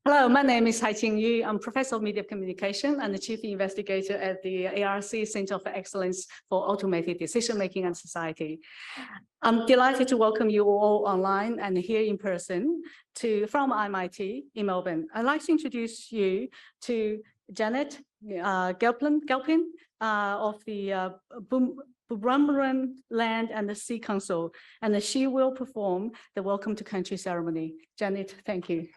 Hello, my name is Haiqing. I'm Professor of Media Communication and the Chief Investigator at the ARC Center for Excellence for Automated Decision-Making and Society. I'm delighted to welcome you all online and here in person from RMIT in Melbourne. I'd like to introduce you to Janet Galpin of the Bumbaran Land and the Sea Council, and she will perform the Welcome to Country ceremony. Janet, thank you.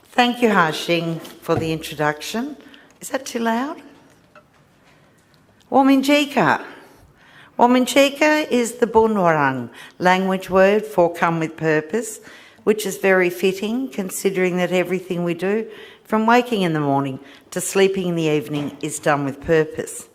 Thank you, Haiqing, for the introduction. Is that too loud? Wominjeka. Wominjeka is the Bunwarang language word for come with purpose, which is very fitting considering that everything we do, from waking in the morning to sleeping in the evening, is done with purpose.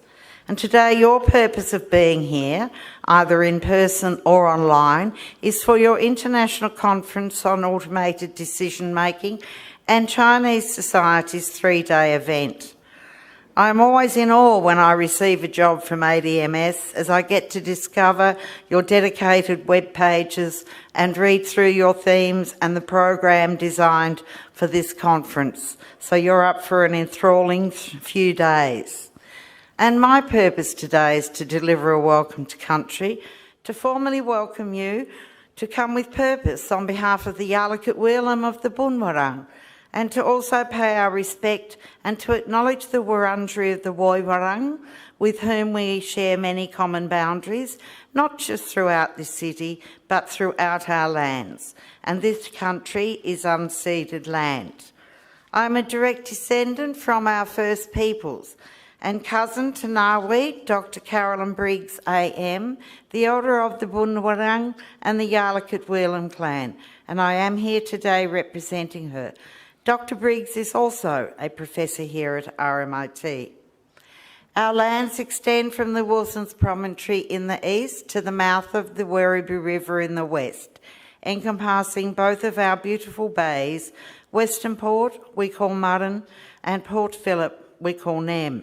And today your purpose of being here, either in person or online, is for your International Conference on Automated Decision Making and Chinese Society's 3-day event. I'm always in awe when I receive a job from ADM+S as I get to discover your dedicated web pages and read through your themes and the program designed for this conference. So you're up for an enthralling few days. And my purpose today is to deliver a welcome to country, to formally welcome you to come with purpose on behalf of the Yalukit Weelam of the Bunwarang, and to also pay our respect and to acknowledge the Wurundjeri of the Woiwurrung, with whom we share many common boundaries, not just throughout this city, but throughout our lands. And this country is unceded land. I'm a direct descendant from our First Peoples, and cousin to Nawi, Dr. Carolyn Briggs AM, the elder of the Bunwarang and the Yalukit Weelam clan, and I am here today representing her. Dr. Briggs is also a professor here at RMIT. Our lands extend from the Wilson's Promontory in the east to the mouth of the Werribee River in the west, encompassing both of our beautiful bays, Western Port, we call Murren, and Port Phillip, we call Nem.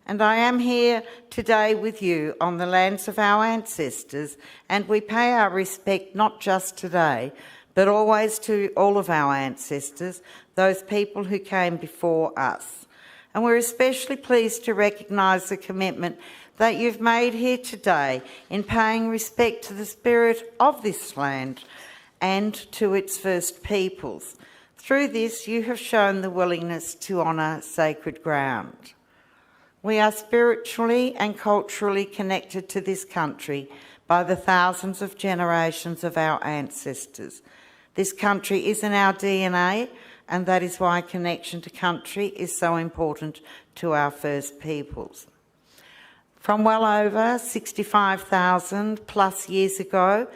And I am here today with you on the lands of our ancestors, and we pay our respect not just today, but always to all of our ancestors, those people who came before us. And we're especially pleased to recognise the commitment that you've made here today in paying respect to the spirit of this land and to its First Peoples. Through this, you have shown the willingness to honour sacred ground. We are spiritually and culturally connected to this country by the thousands of generations of our ancestors. This country is in our DNA, and that is why connection to country is so important to our First Peoples. From well over 65,000 plus years ago,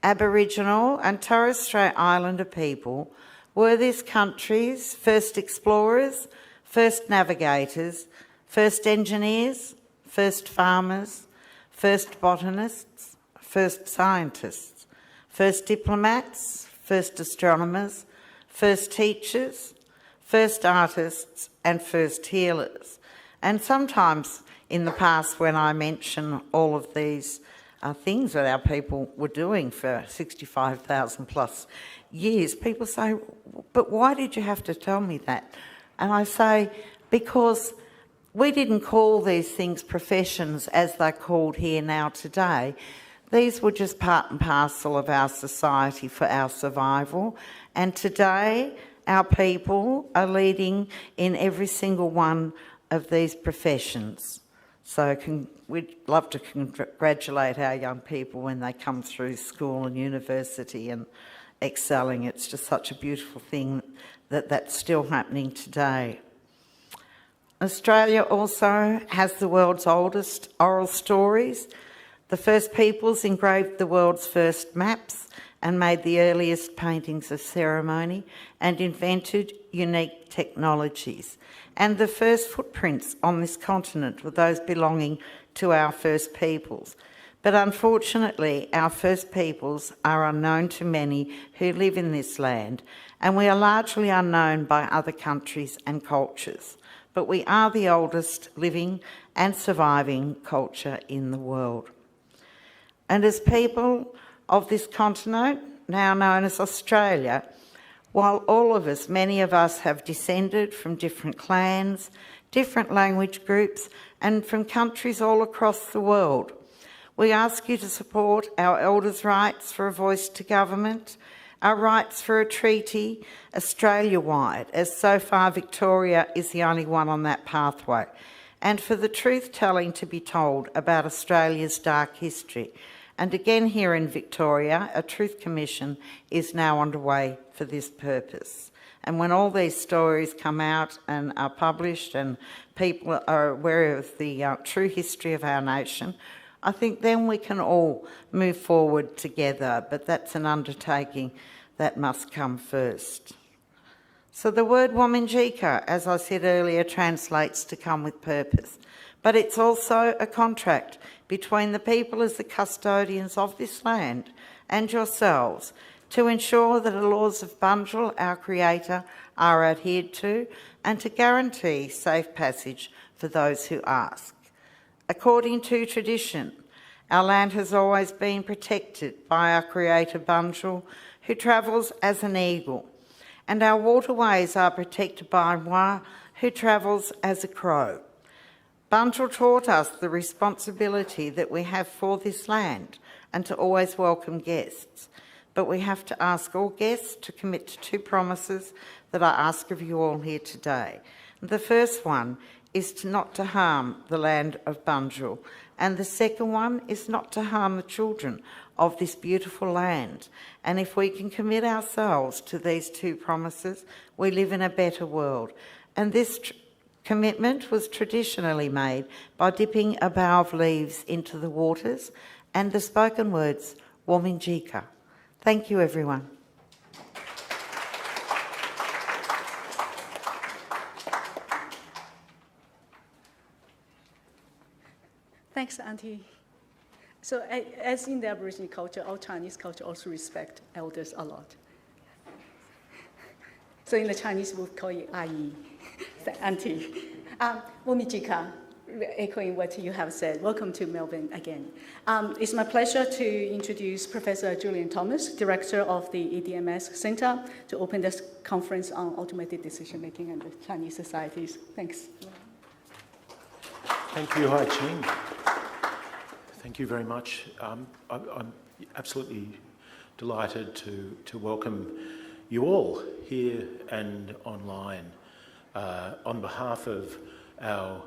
Aboriginal and Torres Strait Islander people were this country's first explorers, first navigators, first engineers, first farmers, first botanists, first scientists, first diplomats, first astronomers, first teachers, first artists, and first healers. And sometimes in the past, when I mention all of these things that our people were doing for 65,000 plus years, people say, but why did you have to tell me that? And I say, because we didn't call these things professions as they're called here now today. These were just part and parcel of our society for our survival. And today, our people are leading in every single one of these professions. So we'd love to congratulate our young people when they come through school and university and excelling. It's just such a beautiful thing that that's still happening today. Australia also has the world's oldest oral stories. The First Peoples engraved the world's first maps and made the earliest paintings of ceremony and invented unique technologies. And the first footprints on this continent were those belonging to our First Peoples. But unfortunately, our First Peoples are unknown to many who live in this land, and we are largely unknown by other countries and cultures. But we are the oldest living and surviving culture in the world. And as people of this continent, now known as Australia, while all of us, many of us have descended from different clans, different language groups, and from countries all across the world, we ask you to support our elders' rights for a voice to government, our rights for a treaty Australia-wide, as so far Victoria is the only one on that pathway, and for the truth-telling to be told about Australia's dark history. And again here in Victoria, a Truth Commission is now underway for this purpose. And when all these stories come out and are published and people are aware of the true history of our nation, I think then we can all move forward together, but that's an undertaking that must come first. So the word Wominjeka, as I said earlier, translates to come with purpose, but it's also a contract between the people as the custodians of this land and yourselves to ensure that the laws of Bunjil, our Creator, are adhered to and to guarantee safe passage for those who ask. According to tradition, our land has always been protected by our Creator Bunjil, who travels as an eagle, and our waterways are protected by Wa, who travels as a crow. Bunjil taught us the responsibility that we have for this land and to always welcome guests. But we have to ask all guests to commit to two promises that I ask of you all here today. The first one is not to harm the land of Bunjil, and the second one is not to harm the children of this beautiful land. And if we can commit ourselves to these two promises, we live in a better world. And this commitment was traditionally made by dipping a bough of leaves into the waters and the spoken words, Wominjeka. Thank you, everyone. Thanks, Aunty. So as in the Aboriginal culture, our Chinese culture also respect elders a lot. So in the Chinese, we'll call it Ayi, Auntie. Wominjeka, echoing what you have said, welcome to Melbourne again. It's my pleasure to introduce Professor Julian Thomas, Director of the ADM+S Centre, to open this conference on automated decision-making and the Chinese societies. Thanks. Thank you, Haiqing. Thank you very much. I'm absolutely delighted to welcome you all here and online on behalf of our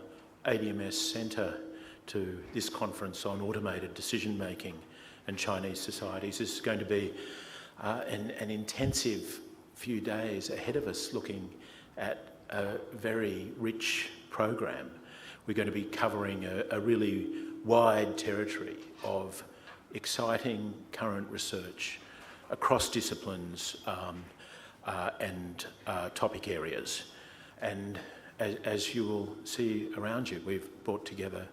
ADM+S Centre to this conference on automated decision-making and Chinese societies. This is going to be an intensive few days ahead of us, looking at a very rich program. We're going to be covering a really wide territory of exciting current research across disciplines and topic areas. And as you will see around you, we've brought together,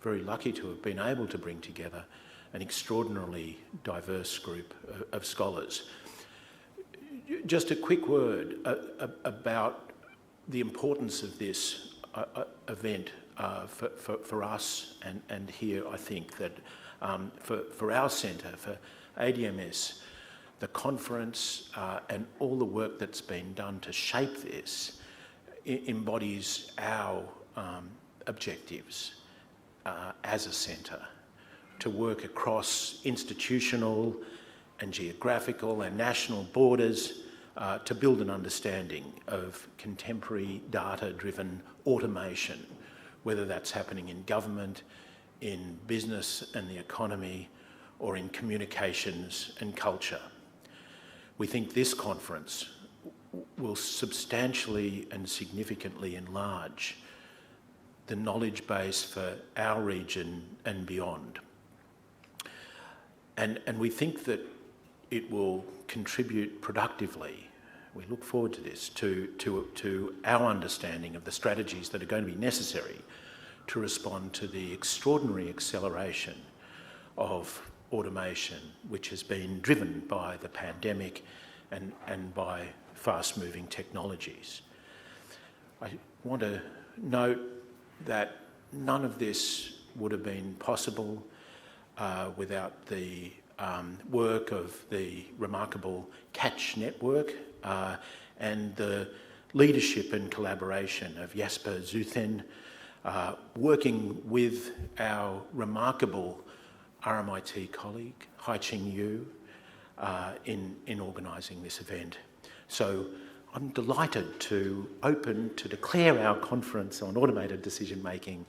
very lucky to have been able to bring together an extraordinarily diverse group of scholars. Just a quick word about the importance of this event for us, and here I think that for our centre, for ADM+S, the conference and all the work that's been done to shape this embodies our objectives as a centre, to work across institutional and geographical and national borders to build an understanding of contemporary data-driven automation, whether that's happening in government, in business and the economy, or in communications and culture. We think this conference will substantially and significantly enlarge the knowledge base for our region and beyond. And we think that it will contribute productively, we look forward to this, to our understanding of the strategies that are going to be necessary to respond to the extraordinary acceleration of automation, which has been driven by the pandemic and by fast-moving technologies. I want to note that none of this would have been possible without the work of the remarkable Catch Network and the leadership and collaboration of Jesper Zuethen, working with our remarkable RMIT colleague, Haiqing in organising this event. So I'm delighted to declare our conference on automated decision making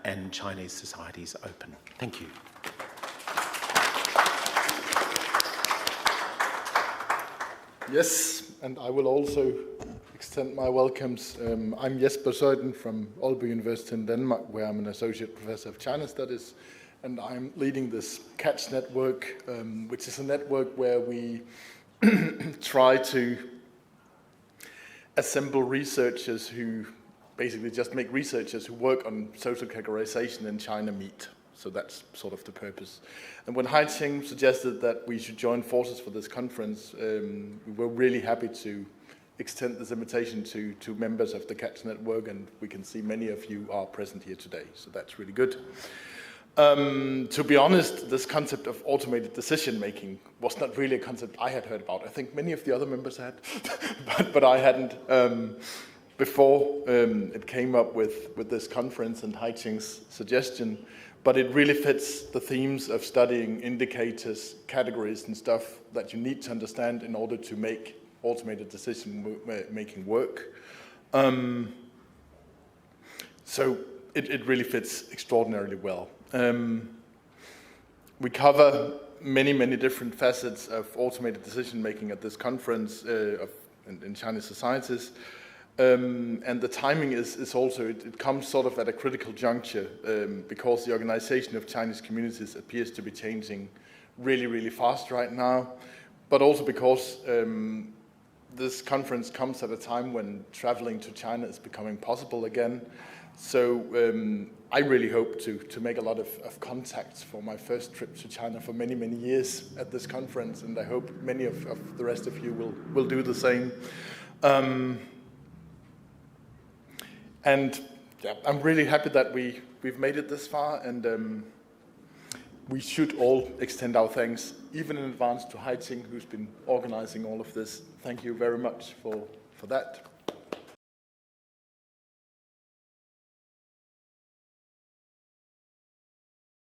and Chinese societies open. Thank you. Yes, and I will also extend my welcomes. I'm Jesper Zuethen from Aalborg University in Denmark, where I'm an associate professor of China studies, and I'm leading this Catch network, which is a network where we try to assemble researchers who basically just make researchers who work on social categorization in China meet. So that's sort of the purpose. And when Haiqing suggested that we should join forces for this conference, we were really happy to extend this invitation to members of the Catch Network, and we can see many of you are present here today, so that's really good. To be honest, this concept of automated decision-making was not really a concept I had heard about. I think many of the other members had, but I hadn't. Before it came up with this conference and Haiqing's suggestion, but it really fits the themes of studying indicators, categories and stuff that you need to understand in order to make automated decision-making work. So it really fits extraordinarily well. We cover many different facets of automated decision-making at this conference in Chinese societies. And the timing is also, it comes sort of at a critical juncture because the organization of Chinese communities appears to be changing really fast right now, but also because this conference comes at a time when traveling to China is becoming possible again. So I really hope to make a lot of contacts for my first trip to China for many years at this conference, and I hope many of the rest of you will do the same. And yeah, I'm really happy that we've made it this far, and we should all extend our thanks, even in advance, to Haiqing, who's been organizing all of this. Thank you very much for that.